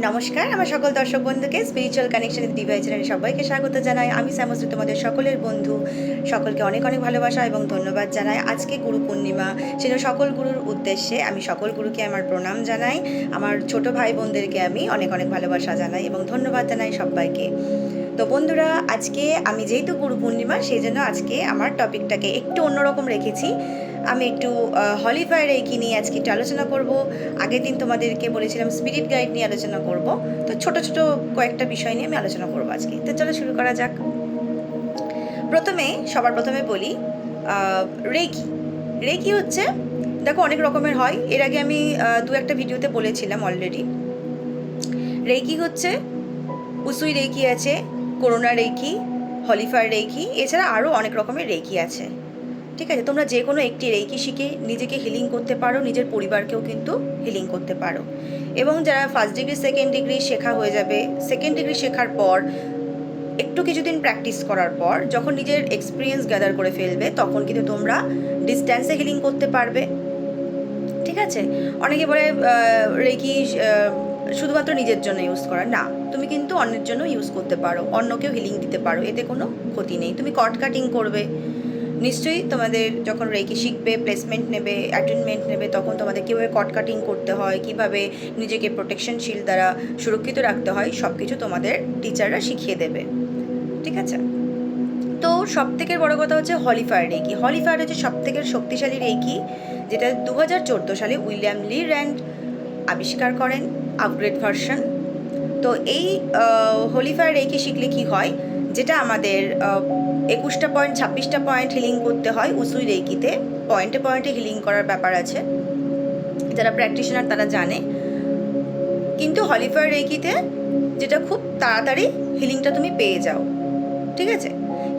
নমস্কার, আমার সকল দর্শক বন্ধুকে স্পিরিচুয়াল কানেকশন দিভাই চ্যানেলে সবাইকে স্বাগত জানাই। আমি শ্যামশ্রী, তোমাদের সকলের বন্ধু। সকলকে অনেক অনেক ভালোবাসা এবং ধন্যবাদ জানাই। আজকে গুরু পূর্ণিমা, সেজন্য সকল গুরুর উদ্দেশ্যে আমি সকল গুরুকে আমার প্রণাম জানাই। আমার ছোট ভাই বোনদেরকে আমি অনেক অনেক ভালোবাসা জানাই এবং ধন্যবাদ জানাই সবাইকে। তো বন্ধুরা, আজকে আমি যেহেতু গুরু পূর্ণিমা, সেই জন্য আজকে আমার টপিকটাকে একটু অন্যরকম রেখেছি। আমি একটু হলি ফায়ার রেকি নিয়ে আজকে একটু আলোচনা করব। আগের দিন তোমাদেরকে বলেছিলাম স্পিরিট গাইড নিয়ে আলোচনা করব। তো ছোট ছোট কয়েকটা বিষয় নিয়ে আমি আলোচনা করব আজকে। তো চলো শুরু করা যাক। সবার প্রথমে বলি রেকি। রেকি হচ্ছে, দেখো, অনেক রকমের হয়। এর আগে আমি দু একটা ভিডিওতে বলেছিলাম অলরেডি। রেকি হচ্ছে উসুই রেকি আছে, করোনা রেকি, হলিফায়ার রেকি, এছাড়া আরও অনেক রকমের রেকি আছে। ঠিক আছে, তোমরা যে কোনো একটি রেকি শিখে নিজেকে হিলিং করতে পারো, নিজের পরিবারকেও কিন্তু হিলিং করতে পারো। এবং যারা ফার্স্ট ডিগ্রি সেকেন্ড ডিগ্রি শেখা হয়ে যাবে, সেকেন্ড ডিগ্রি শেখার পর একটু কিছুদিন প্র্যাকটিস করার পর যখন নিজের এক্সপিরিয়েন্স গ্যাদার করে ফেলবে, তখন কিন্তু তোমরা ডিস্ট্যান্সে হিলিং করতে পারবে। ঠিক আছে, অনেকে বলে রেকি শুধুমাত্র নিজের জন্য ইউজ করা। না, তুমি কিন্তু অন্যের জন্য ইউজ করতে পারো, অন্যকেও হিলিং দিতে পারো, এতে কোনো ক্ষতি নেই। তুমি কট কাটিং করবে নিশ্চয়ই, তোমাদের যখন রেকি শিখবে, প্লেসমেন্ট নেবে, অ্যাটেনমেন্ট নেবে, তখন তোমাদের কীভাবে কট কাটিং করতে হয়, কীভাবে নিজেকে প্রোটেকশন শিল্ড দ্বারা সুরক্ষিত রাখতে হয়, সব কিছু তোমাদের টিচাররা শিখিয়ে দেবে। ঠিক আছে, তো সব থেকে বড়ো কথা হচ্ছে হলিফায়ার রেকি। হলিফায়ার হচ্ছে সব থেকে শক্তিশালী রেকি, যেটা 2014 সালে উইলিয়াম লি র্যান্ড আবিষ্কার করেন, আপগ্রেড ভার্সন। তো এই হলিফায়ার রেকি শিখলে কি হয়, যেটা আমাদের 21টা পয়েন্ট 26টা পয়েন্ট হিলিং করতে হয় উসুই রেকিতে, পয়েন্টে পয়েন্টে হিলিং করার ব্যাপার আছে, যারা প্র্যাকটিশনার তারা জানে। কিন্তু হলিফায়ার রেকিতে যেটা খুব তাড়াতাড়ি হিলিংটা তুমি পেয়ে যাও। ঠিক আছে,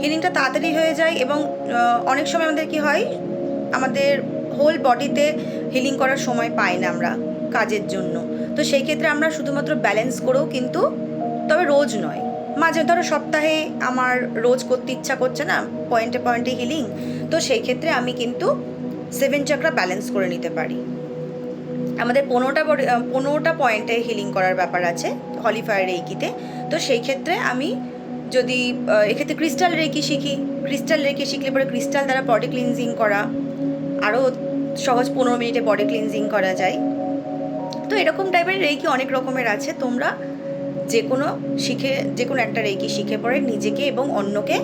হিলিংটা তাড়াতাড়ি হয়ে যায় এবং অনেক সময় আমাদের কি হয়, আমাদের হোল বডিতে হিলিং করার সময় পাই না আমরা কাজের জন্য। তো সেই ক্ষেত্রে আমরা শুধুমাত্র ব্যালেন্স করেও কিন্তু, তবে রোজ নয়, মাঝে ধরো সপ্তাহে আমার রোজ করতে ইচ্ছা করছে না পয়েন্টে পয়েন্টে হিলিং, তো সেই ক্ষেত্রে আমি কিন্তু 7 চাকরা ব্যালেন্স করে নিতে পারি। আমাদের 15টা পয়েন্টে হিলিং করার ব্যাপার আছে হলিফায়ার রেকিতে। তো সেই ক্ষেত্রে আমি যদি এক্ষেত্রে ক্রিস্টাল রেকি শিখি, ক্রিস্টাল রেকি শিখলে পরে ক্রিস্টাল দ্বারা বডি ক্লিনজিং করা আরও সহজ, 15 মিনিটে বডি ক্লিনজিং করা যায়। তো এরকম টাইপের রেকি অনেক রকমের আছে। তোমরা যে কোনো একটা রেকি শিখে পরে নিজেকে এবং অন্যকে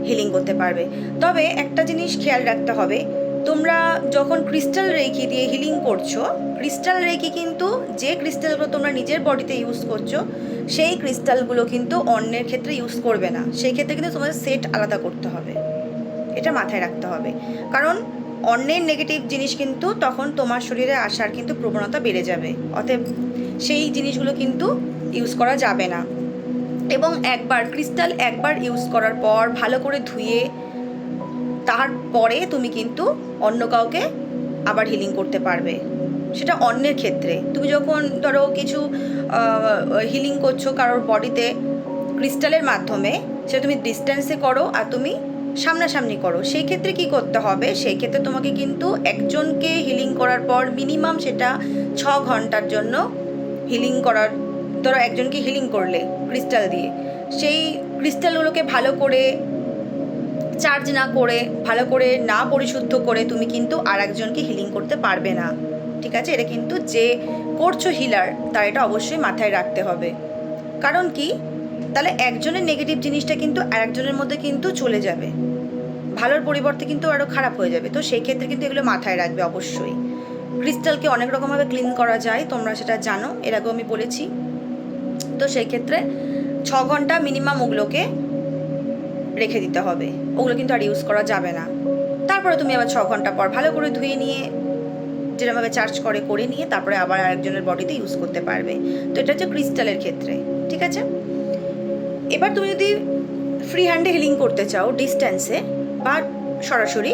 হিলিং করতে পারবে। তবে একটা জিনিস খেয়াল রাখতে হবে, তোমরা যখন ক্রিস্টাল রেকি দিয়ে হিলিং করছো, ক্রিস্টাল রেকি কিন্তু যে ক্রিস্টালগুলো তোমরা নিজের বডিতে ইউজ করছো, সেই ক্রিস্টালগুলো কিন্তু অন্যের ক্ষেত্রে ইউজ করবে না। সেই ক্ষেত্রে কিন্তু তোমাদের সেট আলাদা করতে হবে, এটা মাথায় রাখতে হবে। কারণ অন্যের নেগেটিভ জিনিস কিন্তু তখন তোমার শরীরে আসার কিন্তু প্রবণতা বেড়ে যাবে, অতএব সেই জিনিসগুলো কিন্তু ইউজ করা যাবে না। এবং ক্রিস্টাল একবার ইউজ করার পর ভালো করে ধুয়ে তারপরে তুমি কিন্তু অন্য কাউকে আবার হিলিং করতে পারবে। সেটা অন্যের ক্ষেত্রে তুমি যখন ধরো কিছু হিলিং করছো কারোর বডিতে ক্রিস্টালের মাধ্যমে, সেটা তুমি ডিস্ট্যান্সে করো আর তুমি সামনাসামনি করো, সেই ক্ষেত্রে কি করতে হবে, সেই ক্ষেত্রে তোমাকে কিন্তু একজনকে হিলিং করার পর মিনিমাম সেটা 6 ঘন্টার জন্য হিলিং করার, ধরো একজনকে হিলিং করলে ক্রিস্টাল দিয়ে, সেই ক্রিস্টালগুলোকে ভালো করে চার্জ না করে, ভালো করে না পরিশুদ্ধ করে তুমি কিন্তু আর একজনকে হিলিং করতে পারবে না। ঠিক আছে, এটা কিন্তু যে করছো হিলার তার এটা অবশ্যই মাথায় রাখতে হবে। কারণ কি, তাহলে একজনের নেগেটিভ জিনিসটা কিন্তু আরেকজনের মধ্যে কিন্তু চলে যাবে, ভালোর পরিবর্তে কিন্তু আরও খারাপ হয়ে যাবে। তো সেই ক্ষেত্রে কিন্তু এগুলো মাথায় রাখবে অবশ্যই। ক্রিস্টালকে অনেক রকমভাবে ক্লিন করা যায়, তোমরা সেটা জানো, এর আগেও আমি বলেছি। তো সেই ক্ষেত্রে 6 ঘন্টা মিনিমাম ওগুলোকে রেখে দিতে হবে, ওগুলো কিন্তু আর ইউজ করা যাবে না। তারপরে তুমি আবার 6 ঘন্টা পর ভালো করে ধুয়ে নিয়ে, যেরকমভাবে চার্জ করে নিয়ে তারপরে আবার আরেকজনের বডিতে ইউজ করতে পারবে। তো এটা হচ্ছে ক্রিস্টালের ক্ষেত্রে। ঠিক আছে, এবার তুমি যদি ফ্রি হ্যান্ডে হিলিং করতে চাও ডিস্ট্যান্সে বা সরাসরি,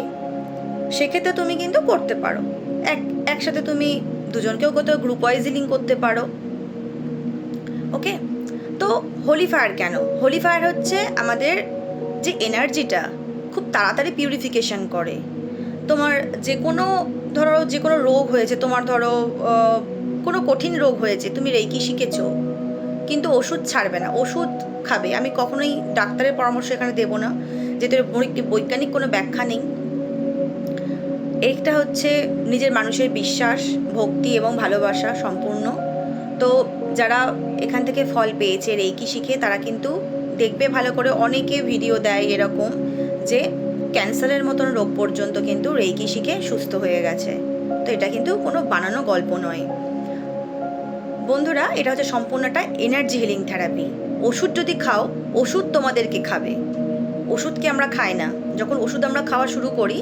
সেক্ষেত্রে তুমি কিন্তু করতে পারো। একসাথে তুমি দুজনকেও কোথাও গ্রুপ ওয়াইজ হিলিং করতে পারো। ওকে, তো হোলি ফায়ার কেন? হোলি ফায়ার হচ্ছে আমাদের যে এনার্জিটা খুব তাড়াতাড়ি পিউরিফিকেশন করে। তোমার যে কোনো রোগ হয়েছে, তোমার ধরো কোনো কঠিন রোগ হয়েছে, তুমি রেকি শিখেছো, কিন্তু ওষুধ ছাড়বে না, ওষুধ খাবে। আমি কখনোই ডাক্তারের পরামর্শ এখানে দেবো না, যেটা বৈজ্ঞানিক কোনো ব্যাখ্যা নেই। এইটা হচ্ছে নিজের মানুষের বিশ্বাস, ভক্তি এবং ভালোবাসা সম্পূর্ণ। তো যারা এখান থেকে ফল পেয়েছে রেইকি শিখে, তারা কিন্তু দেখবে ভালো করে, অনেকে ভিডিও দেয় এরকম যে ক্যান্সারের মতন রোগ পর্যন্ত কিন্তু রেইকি শিখে সুস্থ হয়ে গেছে। তো এটা কিন্তু কোনো বানানো গল্প নয় বন্ধুরা, এটা হচ্ছে সম্পূর্ণটা এনার্জি হিলিং থেরাপি। ওষুধ যদি খাও, ওষুধ তোমাদেরকে খাবে। ওষুধকে আমরা খাই না। যখন ওষুধ আমরা খাওয়া শুরু করি,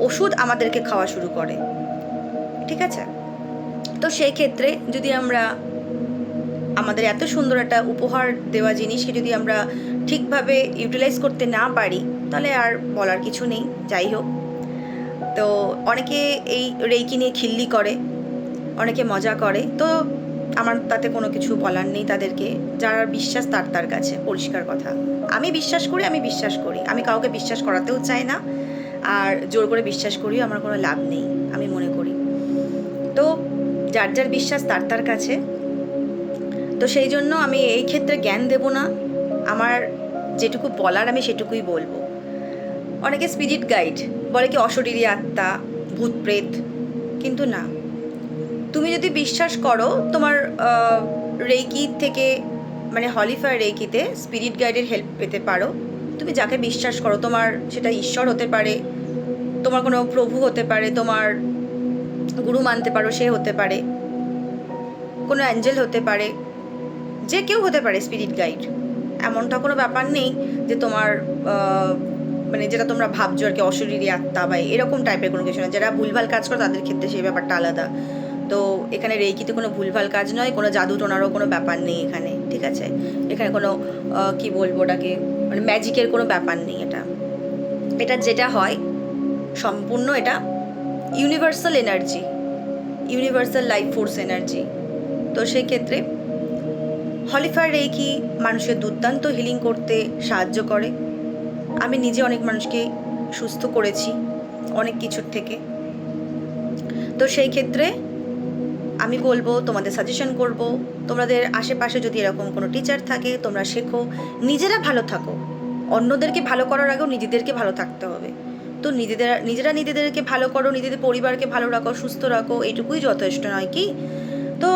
ওষুধ আমাদেরকে খাওয়া শুরু করে, ঠিক আছে? তো সেই ক্ষেত্রে যদি আমরা আমাদের এত সুন্দর একটা উপহার দেওয়া জিনিসকে যদি আমরা ঠিকভাবে ইউটিলাইজ করতে না পারি, তাহলে আর বলার কিছু নেই। যাই হোক, তো অনেকে এই রেইকি নিয়ে খিল্লি করে, অনেকে মজা করে, তো আমার তাতে কোনো কিছু বলার নেই তাদেরকে। যার বিশ্বাস তার কাছে, পরিষ্কার কথা। আমি বিশ্বাস করি, আমি কাউকে বিশ্বাস করাতেও চাই না, আর জোর করে বিশ্বাস করিও আমার কোনো লাভ নেই, আমি মনে করি। তো যার বিশ্বাস তার কাছে। তো সেই জন্য আমি এই ক্ষেত্রে জ্ঞান দেব না, আমার যেটুকু বলার আমি সেটুকুই বলবো। অনেকে স্পিরিট গাইড বলে কি অশরীরী আত্মা, ভূত প্রেত, কিন্তু না। তুমি যদি বিশ্বাস করো তোমার রেইকি থেকে, মানে হলিফায়ার রেইকিতে স্পিরিট গাইডের হেল্প পেতে পারো। তুমি যাকে বিশ্বাস করো, তোমার সেটা ঈশ্বর হতে পারে, তোমার কোনো প্রভু হতে পারে, তোমার গুরু মানতে পারো, সে হতে পারে, কোনো অ্যাঞ্জেল হতে পারে, যে কেউ হতে পারে স্পিরিট গাইড। এমনটা কোনো ব্যাপার নেই যে তোমার মানে যেটা তোমরা ভাবছো আর কি অশরীরী আত্মা বা এরকম টাইপের কোনো কিছু না। যারা ভুলভাল কাজ করে তাদের ক্ষেত্রে সেই ব্যাপারটা আলাদা। তো এখানে রেইকিতে কোনো ভুলভাল কাজ নয়, কোনো জাদু টোনারও কোনো ব্যাপার নেই এখানে, ঠিক আছে? এখানে কোনো কি বলবো ওটাকে, মানে ম্যাজিকের কোনো ব্যাপার নেই। এটা যেটা হয় সম্পূর্ণ এটা universal energy, universal life force energy. তো সেই ক্ষেত্রে হলিফায়ার রেইকি মানুষের দুর্দান্ত হিলিং করতে সাহায্য করে। আমি নিজে অনেক মানুষকে সুস্থ করেছি অনেক কিছুর থেকে। তো সেই ক্ষেত্রে আমি বলবো, তোমাদের সাজেশন করব, তোমাদের আশেপাশে যদি এরকম কোনো টিচার থাকে, তোমরা শেখো, নিজেরা ভালো থাকো। অন্যদেরকে ভালো করার আগেও নিজেদেরকে ভালো থাকতে হবে। তো নিজেরা নিজেদেরকে ভালো করো, নিজেদের পরিবারকে ভালো রাখো, সুস্থ রাখো, এইটুকুই যথেষ্ট, নয় কি? তো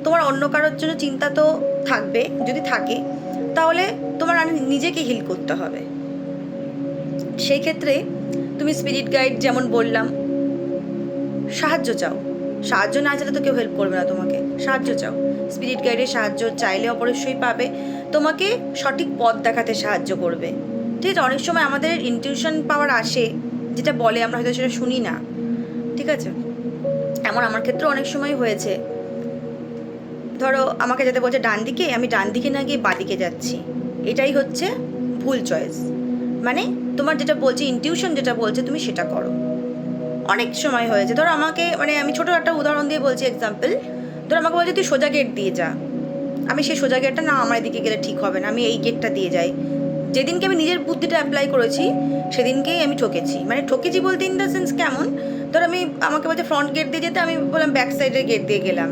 তোমার অন্য কারোর জন্য চিন্তা তো থাকবে, যদি থাকে তাহলে তোমার নিজেকে হিল করতে হবে। সেই ক্ষেত্রে তুমি স্পিরিট গাইড, যেমন বললাম, সাহায্য চাও। সাহায্য না চাইলে তো কেউ হেল্প করবে না তোমাকে, সাহায্য চাও। স্পিরিট গাইডের সাহায্য চাইলে অবশ্যই পাবে, তোমাকে সঠিক পথ দেখাতে সাহায্য করবে, ঠিক আছে? অনেক সময় আমাদের ইনটিউশন পাওয়ার আসে, যেটা বলে আমরা হয়তো সেটা শুনি না, ঠিক আছে? এমন আমার ক্ষেত্রে অনেক সময় হয়েছে। ধরো আমাকে যেতে বলছে ডান দিকে, আমি ডান দিকে না গিয়ে বাঁ দিকে যাচ্ছি, এটাই হচ্ছে ভুল চয়েস। মানে তোমার যেটা বলছে, ইনটিউশন যেটা বলছে, তুমি সেটা করো। অনেক সময় হয়েছে, ধরো আমাকে, মানে আমি ছোটো একটা উদাহরণ দিয়ে বলছি, এক্সাম্পল। ধরো আমাকে বলছে তুই সোজা গেট দিয়ে যা, আমি সেই সোজা গেটটা, না আমার এদিকে গেলে ঠিক হবে না, আমি এই গেটটা দিয়ে যাই। যেদিনকে আমি নিজের বুদ্ধিটা অ্যাপ্লাই করেছি সেদিনকেই আমি ঠকেছি। মানে ঠকেছি বলতে ইন দ্য সেন্স কেমন, ধরো আমাকে বলছে ফ্রন্ট গেট দিয়ে যেতে, আমি বললাম ব্যাক সাইডের গেট দিয়ে গেলাম,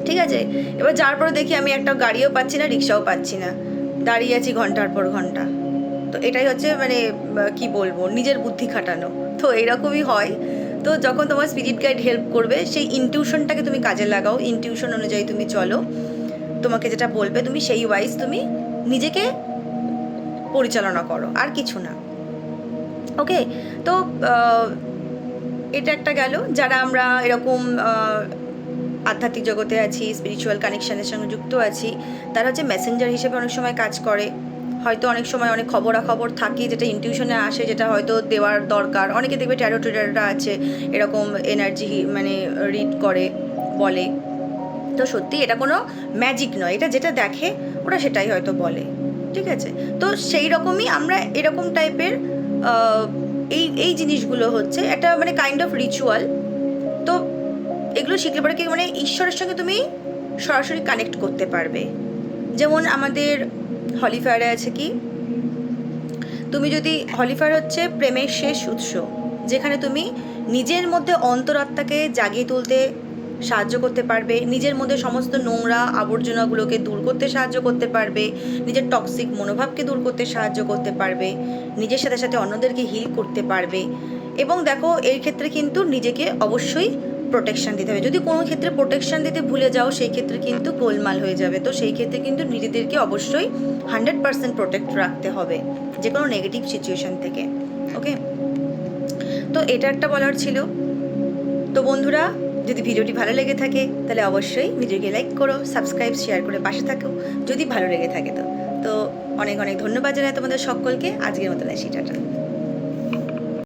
ঠিক আছে? এবার যার পরে দেখি আমি একটা গাড়িও পাচ্ছি না, রিক্সাও পাচ্ছি না, দাঁড়িয়ে আছি ঘন্টার পর ঘন্টা। তো এটাই হচ্ছে মানে কি বলবো, নিজের বুদ্ধি খাটানো। তো এইরকমই হয়। তো যখন তোমার স্পিরিট গাইড হেল্প করবে, সেই ইনটিউশনটাকে তুমি কাজে লাগাও, ইনটিউশন অনুযায়ী তুমি চলো, তোমাকে যেটা বলবে তুমি সেই ওয়াইজ তুমি নিজেকে পরিচালনা করো, আর কিছু না। ওকে, তো এটা একটা গেল। যারা আমরা এরকম আধ্যাত্মিক জগতে আছি, স্পিরিচুয়াল কানেকশানের সঙ্গে যুক্ত আছি, তারা হচ্ছে মেসেঞ্জার হিসেবে অনেক সময় কাজ করে। হয়তো অনেক সময় অনেক খবরাখবর থাকে যেটা ইনটিউশনে আসে, যেটা হয়তো দেওয়ার দরকার। অনেকে দেখবে ট্যারো ট্রেডাররা আছে এরকম এনার্জি মানে রিড করে, বলে। তো সত্যি এটা কোনো ম্যাজিক নয়, এটা যেটা দেখে ওরা সেটাই হয়তো বলে, ঠিক আছে? তো সেই রকমই আমরা এরকম টাইপের এই জিনিসগুলো হচ্ছে একটা মানে কাইন্ড অফ রিচুয়াল। তো এগুলো শিখলে পরে কি মানে ঈশ্বরের সঙ্গে তুমি সরাসরি কানেক্ট করতে পারবে। যেমন আমাদের হলিফায়ারে আছে কি, তুমি যদি, হলিফায়ার হচ্ছে প্রেমের শেষ উৎস, যেখানে তুমি নিজের মধ্যে অন্তরাত্মাকে জাগিয়ে তুলতে সাহায্য করতে পারবে, নিজের মধ্যে সমস্ত নোংরা আবর্জনাগুলোকে দূর করতে সাহায্য করতে পারবে, নিজের টক্সিক মনোভাবকে দূর করতে সাহায্য করতে পারবে, নিজের সাথে সাথে অন্যদেরকে হিল করতে পারবে। এবং দেখো এই ক্ষেত্রে কিন্তু নিজেকে অবশ্যই প্রোটেকশান দিতে হবে। যদি কোনো ক্ষেত্রে প্রোটেকশান দিতে ভুলে যাও সেই ক্ষেত্রে কিন্তু গোলমাল হয়ে যাবে। তো সেই ক্ষেত্রে কিন্তু নিজেদেরকে অবশ্যই 100% প্রোটেক্ট রাখতে হবে যে কোনো নেগেটিভ সিচুয়েশান থেকে। ওকে, তো এটা একটা বলার ছিল। তো বন্ধুরা, যদি ভিডিওটি ভালো লেগে থাকে তাহলে অবশ্যই ভিডিওকে লাইক করো, সাবস্ক্রাইব, শেয়ার করে পাশে থাকো যদি ভালো লেগে থাকে। তো অনেক অনেক ধন্যবাদ জানাই তোমাদের সকলকে। আজকের মতন আসি, টাটা।